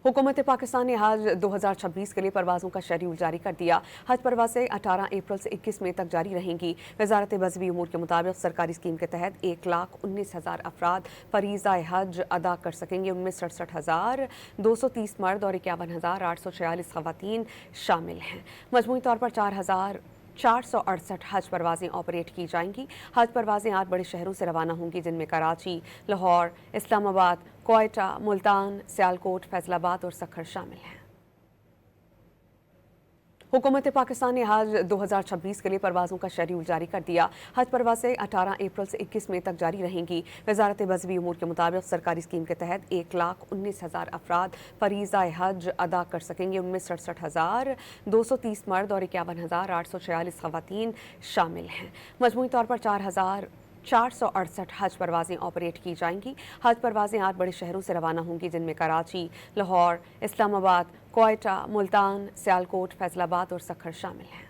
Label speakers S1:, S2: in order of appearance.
S1: हुकूमत पाकिस्तान ने हज 2026 के लिए परवाज़ों का शेड्यूल जारी कर दिया। हज परवाज़ें 18 अप्रैल से 21 मई तक जारी रहेंगी। वज़ारत मज़हबी उमूर के मुताबिक सरकारी स्कीम के तहत 1,19,000 अफराद फरीज़ा हज अदा कर सकेंगे। उनमें 67,230 मर्द और 51,846 ख़वातीन शामिल हैं। मजमूई तौर पर 4,468 हज परवाज़ें ऑपरेट की जाएंगी। हज परवाज़ें 8 बड़े शहरों से रवाना होंगी, जिनमें कराची, लाहौर, इस्लामाबाद, कोयटा, मुल्तान, सियालकोट, फैसलाबाद और सक्खर शामिल हैं। हुकूमत पाकिस्तान ने हज 2026 के लिए परवाज़ों का शेड्यूल जारी कर दिया। हज परवाज़ें 18 अप्रैल से 21 मई तक जारी रहेंगी। वज़ारत मज़हबी उमूर के मुताबिक सरकारी स्कीम के तहत 1,19,000 अफराद फरीज़ा हज अदा कर सकेंगे। उनमें 67,230 मर्द और 51,846 ख़वातीन शामिल हैं। मजमूई तौर पर 4,468 हज परवाज़ें ऑपरेट की जाएंगी। हज परवाज़ें 8 बड़े शहरों से रवाना होंगी, जिनमें कराची, लाहौर, इस्लामाबाद, कोयटा, मुल्तान, सियालकोट, फैसलाबाद और सक्खर शामिल हैं।